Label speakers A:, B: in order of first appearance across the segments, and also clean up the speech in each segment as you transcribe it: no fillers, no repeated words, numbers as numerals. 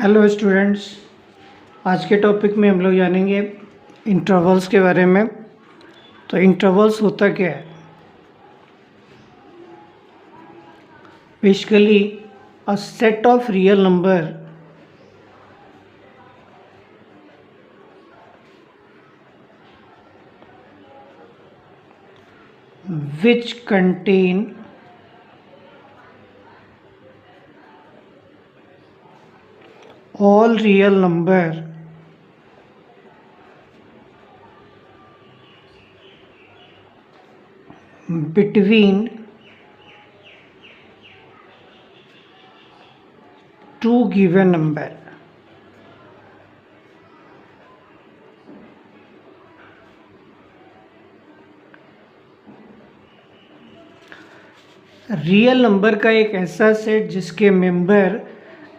A: Hello students, आज के topic में हम लोग जानेंगे इंटरवल्स के बारे में। तो इंटरवल्स होता क्या है? Basically a set of real number which contain all real number between two given number। Real number का एक ऐसा सेट जिसके मेंबर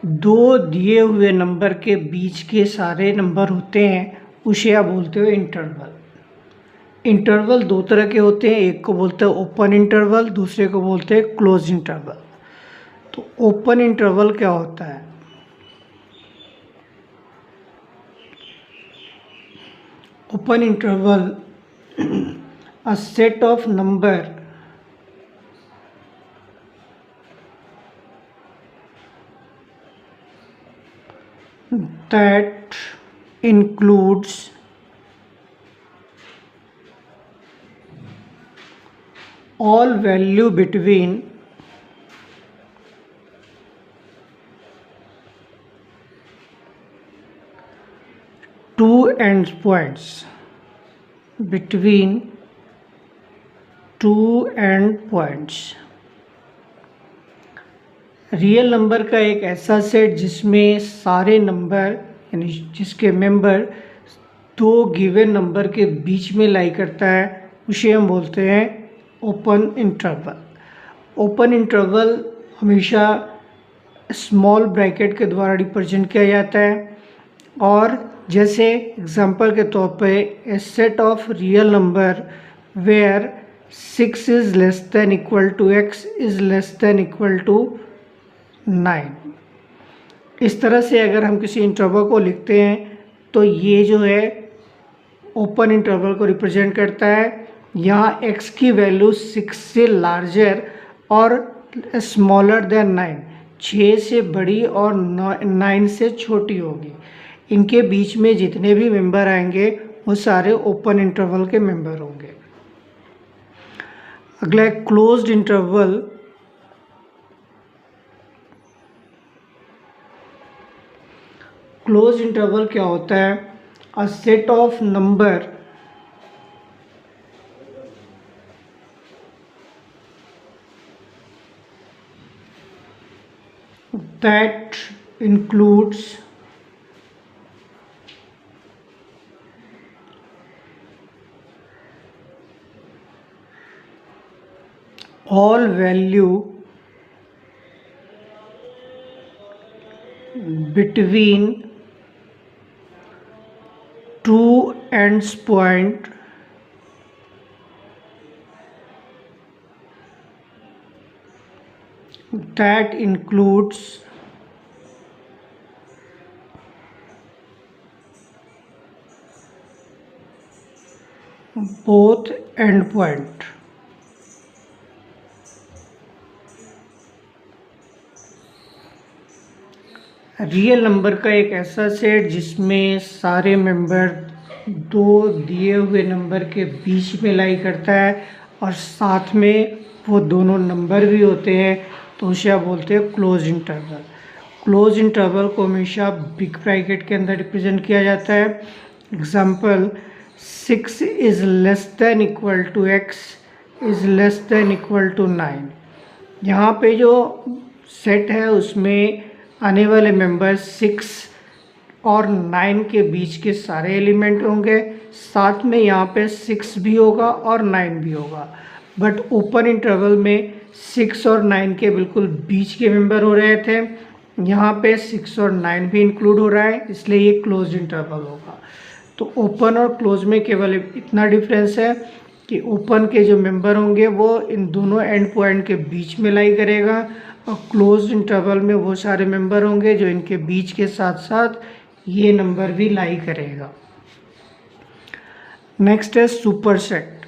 A: दो दिए हुए नंबर के बीच के सारे नंबर होते हैं, उसे आप बोलते हो इंटरवल। इंटरवल दो तरह के होते हैं, एक को बोलते हैं ओपन इंटरवल, दूसरे को बोलते हैं क्लोज इंटरवल। तो ओपन इंटरवल क्या होता है? Open interval a set of number that includes all value between two endpoints, between two endpoints। Real number का एक ऐसा सेट जिसमें सारे नंबर यानी जिसके मेंबर दो गिवन नंबर के बीच में लाई करता है, उसे हम बोलते हैं ओपन इंटरवल। ओपन इंटरवल हमेशा स्मॉल ब्रैकेट के द्वारा रिप्रेजेंट किया जाता है। और जैसे एग्जांपल के तौर पे a set of real number where 6 is less than equal to x is less than equal to 9। इस तरह से अगर हम किसी इंटरवल को लिखते हैं तो ये जो है ओपन इंटरवल को रिप्रेजेंट करता है। यहाँ x की वैल्यू 6 से लार्जर और स्मॉलर देन 9, 6 से बड़ी और 9 से छोटी होगी। इनके बीच में जितने भी मेंबर आएंगे वो सारे ओपन इंटरवल के मेंबर होंगे। अगला है क्लोज्ड इंटरवल। क्लोज इंटरवल क्या होता है? A set of number that includes all value between two ends point that includes both endpoint। Real number का एक ऐसा सेट जिसमें सारे मेंबर दो दिए हुए नंबर के बीच में लाई करता है और साथ में वो दोनों नंबर भी होते हैं, तो उसे आप बोलते हैं क्लोज इंटरवल। क्लोज इंटरवल को हमेशा बिग ब्रैकेट के अंदर रिप्रेजेंट किया जाता है। Example 6 is less than equal to x is less than equal to 9। यहाँ पे जो सेट है उसमें आने वाले मेंबर 6 और 9 के बीच के सारे एलिमेंट होंगे, साथ में यहाँ पे 6 भी होगा और 9 भी होगा। बट ओपन इंटरवल में 6 और 9 के बिल्कुल बीच के मेंबर हो रहे थे, यहाँ पे 6 और 9 भी इंक्लूड हो रहा है, इसलिए ये क्लोज इंटरवल होगा। तो ओपन और क्लोज में केवल इतना डिफरेंस है कि ओपन के जो मेंबर होंगे वो इन दोनों एंड पॉइंट के बीच में लाई करेगा और क्लोज्ड इंटरवल में वो सारे मेंबर होंगे जो इनके बीच के साथ साथ ये नंबर भी लाई करेगा। नेक्स्ट है सुपरसेट।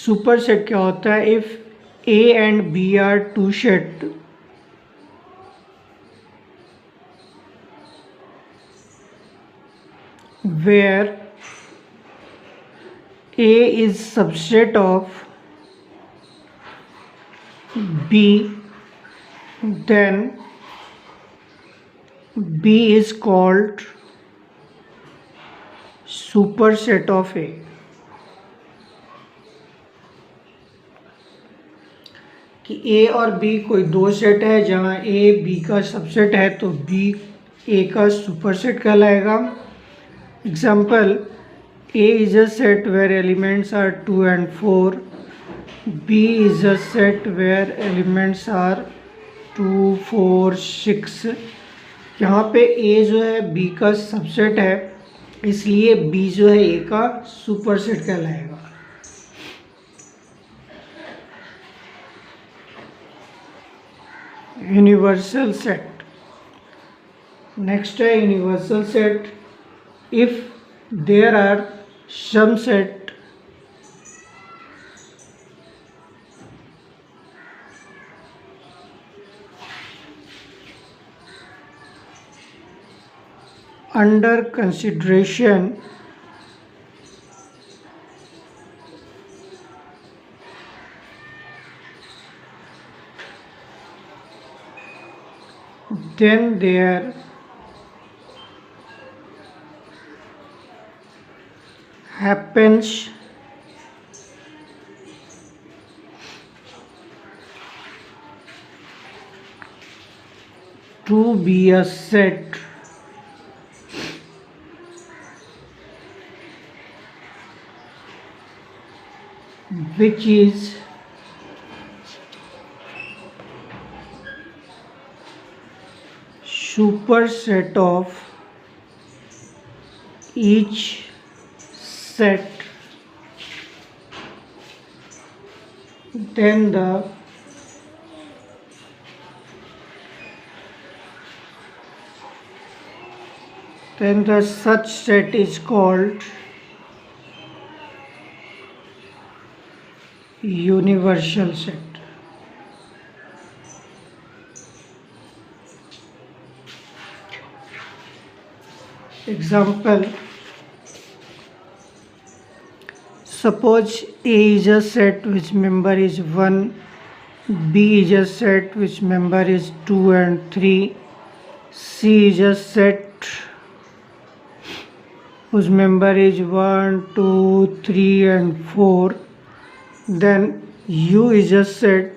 A: सुपरसेट क्या होता है? If A and B are two set where A is subset of B, then B is called superset of A। कि A और B कोई दो सेट है, जहाँ A B का सबसेट है तो B A का सुपरसेट कहलाएगा। Example, A is a set where elements are 2 and 4, B is a set where elements are 2, 4, 6। यहाँ पे A जो है B का सबसेट है, इसलिए B जो है A का सुपरसेट कहलाएगा। Universal set. नेक्स्ट है universal set. If there are some set under consideration then there happens to be a set which is superset of each set, then the such set is called universal set। Example, suppose A is a set which member is 1, B is a set which member is 2 and 3, C is a set whose member is 1, 2, 3 and 4, then U is a set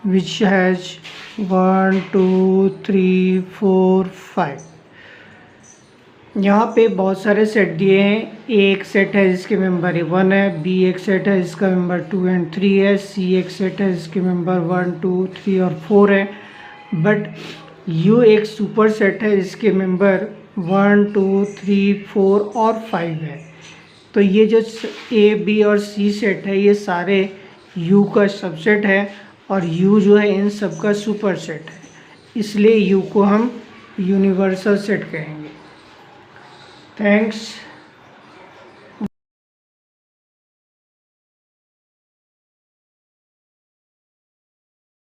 A: which has 1, 2, 3, 4, 5। यहाँ पे बहुत सारे set दिए हैं। ए एक set है जिसके member 1 है, बी एक सेट है जिसका मेंबर 2 एंड 3 है, सी एक सेट है जिसके मेंबर 1, 2, 3 और 4 है। बट यू एक सुपर सेट है जिसके मेंबर 1, 2, 3, 4 और 5 है। तो ये जो ए, बी और सी सेट है ये सारे यू का सबसेट है और यू जो है इन सब का सुपर सेट है, इसलिए यू को हम यूनिवर्सल सेट कहेंगे। Thanks.